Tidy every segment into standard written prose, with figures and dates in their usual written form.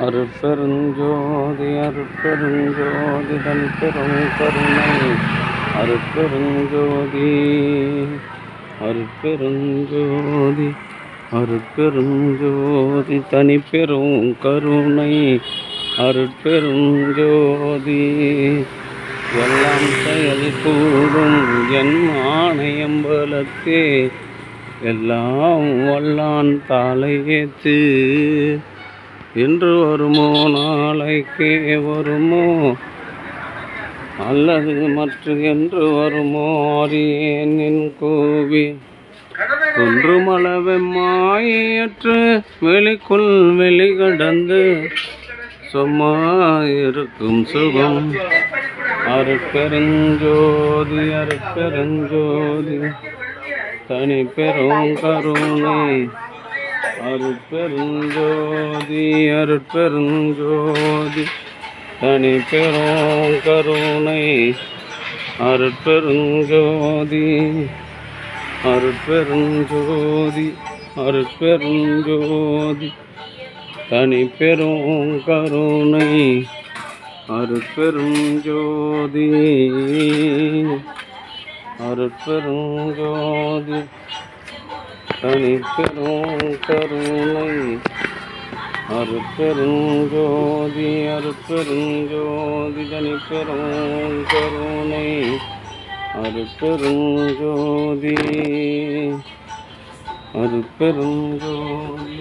அருட்பெருஞ்சோதி அருட்பெருஞ்சோதி தனிப்பெரும் கருணை அருட்பெருஞ்சோதி அருட்பெருஞ்சோதி அருட்பெருஞ்சோதி தனிப்பெரும் கருணை அருட்பெருஞ்சோதி எல்லாம் செயல் கூடும் என் ஆணையம்பலத்தே எல்லாம் வல்லான் தாளையேத்து இன்று வருமோ நாளைக்கே வருமோ அல்லது மற்ற என்று வருமோ அறியேன் என் கோவி ஒன்றுமளவெம்மாயற்று வெளிக்குள் வெளிகடந்து சும்மா இருக்கும் சுகம் அருட்பெருஞ்சோதி அருட்பெருஞ்சோதி தனி பெரும் கருணை அருட்பெருஞ்சோதி அருட்பெருஞ்சோதி தனி பெரும் கருணை அருட்பெருஞ்சோதி அருட்பெருஞ்சோதி அருட்பெருஞ்சோதி தனி பெரும் கருணை அருட்பெருஞ்சோதி அருட்பெருஞ்சோதி தனி பெரும் கருணை அருட்பெருஞ்சோதி அருட்பெருஞ்சோதி தனி பெரும் கருணை அருட்பெருஞ்சோதி அருட்பெருஞ்சோதி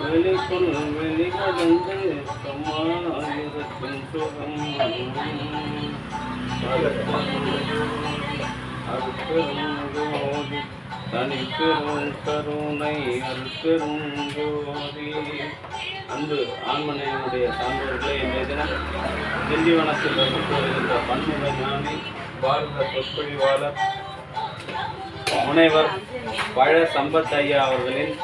வெளிக்குள் வெளிகடந்து சமாயிருக்கும் சுகம் அருட்பெருஞ்சோதி தனி பெரும் கருணை அருட்பெருஞ்சோதி. அன்பு ஆன்மனையினுடைய சான்றோர்களை இன்றைய தினம் திண்டிவனத்தில் வசித்து வருகின்ற பன்முக ஞானி பாரத சொற்பொழிவாளர் முனைவர் பழ சம்பத் ஐயா அவர்களின்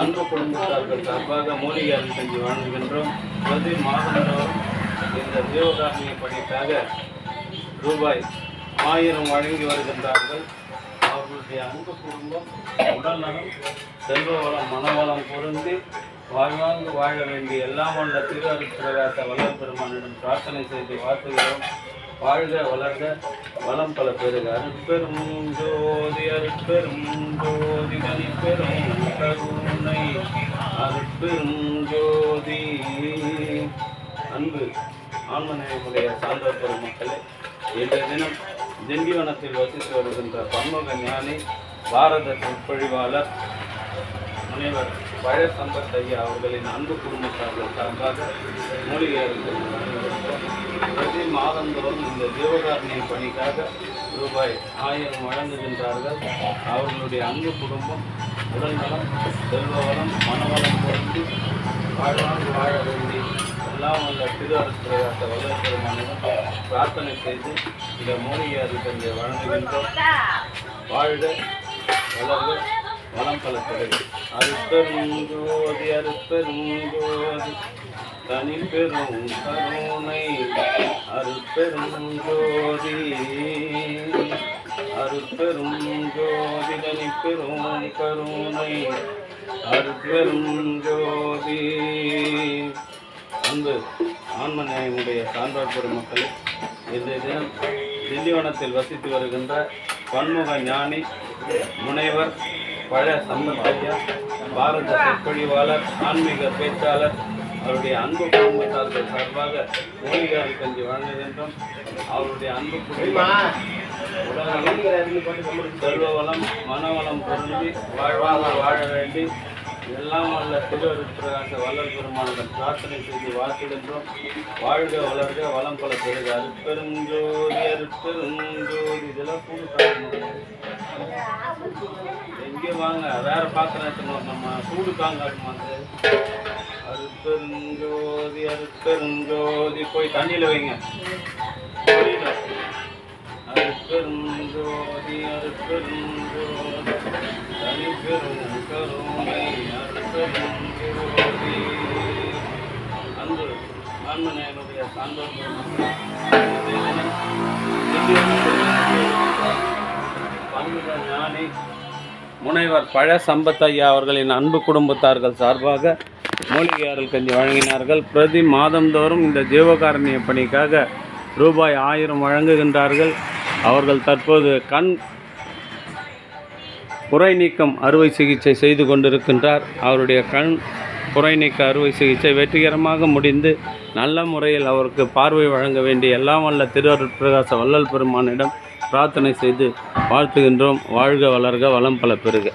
அன்பு குடும்பத்தார்கள் சார்பாக மூலிகை அருள் செஞ்சு வழங்குகின்றோம். பிரதி மாதந்தோறும் இந்த ஜீவகாரணிய பணிக்காக ரூபாய் 1000 வழங்கி வருகின்றார்கள். அவர்களுடைய அன்பு குடும்பம் உடல்நலம் செல்வ வளம் மனவளம் பொருந்தி வாழ்வாங்கு வாழ வேண்டிய எல்லாம் வல்ல திரு அருட்பிரகாச வல்லல் பெருமானிடம் பிரார்த்தனை செய்து வாழ்த்துகிறோம். வாழ்க வளர்க வளம் பல பெருக. அருட்பெரும் ஜோதி அருட்பெரும் ஜோதி தனி பெரும் கருணை அருட்பெரும் ஜோதி. அன்பு ஆன்மநேயமுடைய சான்றோர் பெருமக்களே, இன்றைய தினம் திண்டிவனத்தில் வசித்து வருகின்ற பன்முக ஞானி பாரத சொற்பொழிவாளர் முனைவர் பழ சம்பத் ஐயா அவர்களின் அன்பு குடும்பத்தார்கள் சார்பாக மூலிகை அருள் பிரதி மாதந்தோறும் இந்த ஜீவகாரணிய பணிக்காக ரூபாய் 1000 வழங்குகின்றார்கள். அவர்களுடைய அன்பு குடும்பம் உடல்நலம் செல்வ வளம் மனவளம் பொருந்தி வாழ்வாங்கு வாழ வேண்டி எல்லாம் வல்ல திரு அருட்பிரகாச வல்லல் பெருமானிடம் பிரார்த்தனை செய்து இந்த மூலிகை அருள் செஞ்சு வழங்குகின்றோம். வாழ்க வளர்க வளம் பல பெருகு. அருட்பெருஞ்சோதி அருட்பெருஞ்சோதி தனி பெரும் கருணை அருட்பெருஞ்சோதி அருட்பெருஞ்சோதி தனி பெரும் கருணை அருட்பெருஞ்சோதி. அன்பு ஆன்மநேயமுடைய சான்றோர் பெருமக்களே, இன்றைய தினம் திண்டிவனத்தில் வசித்து வருகின்ற பன்முக ஞானி முனைவர் பழ சம்பத் ஐயா பாரத சொற்பொழிவாளர் ஆன்மீக பேச்சாளர் அவருடைய அன்பு குடும்பத்தார்கள் சார்பாக மூலிகை கஞ்சி வழங்குகின்றோம். அவருடைய அன்பு குடும்பம் உடல் செல்வ வளம் மனவளம் பொருந்தி வாழ்வாக வாழ வேண்டி எல்லாம் வல்ல திருவருட்பிரகாச வள்ளல் பெருமானிடம் பிரார்த்தனை செய்து வாழ்த்துகின்றோம். வாழ்க வளர்க வளம் பல பெருக. அருட்பெருஞ்சோதி அருட்பெருஞ்சோதி. இதெல்லாம் கூடு காட்டணும். எங்கே வாங்க வேற பார்க்குறேன் நம்ம கூடு காங்காட்டுமாங்க. அருட்பெருஞ்சோதி அருட்பெருஞ்சோதி. போய் தண்ணியில் வைங்க. அருட்பெருஞ்சோதி அருட்பெருஞ்சோதி தனிப்பெரும் கருணை அருட்பெருஞ்சோதி. அன்பு ஆன்மனையனுடைய சான்றோர் பண்புக ஞானி முனைவர் பழ சம்பத்தையா அவர்களின் அன்பு குடும்பத்தார்கள் சார்பாக மூலிகையாடல் கஞ்சி வழங்கினார்கள். பிரதி மாதந்தோறும் இந்த ஜீவகாரணிய பணிக்காக ரூபாய் 1000 வழங்குகின்றார்கள். அவர்கள் தற்போது கண் புரை நீக்கம் அறுவை சிகிச்சை செய்து கொண்டிருக்கின்றார். அவருடைய கண் புரை நீக்க அறுவை சிகிச்சை வெற்றிகரமாக முடிந்து நல்ல முறையில் அவருக்கு பார்வை வழங்க வேண்டிய எல்லாம் வல்ல திருவருட்பிரகாச வள்ளல் பெருமானிடம் பிரார்த்தனை செய்து வாழ்த்துகின்றோம். வாழ்க வளர்க வளம் பல பெருக.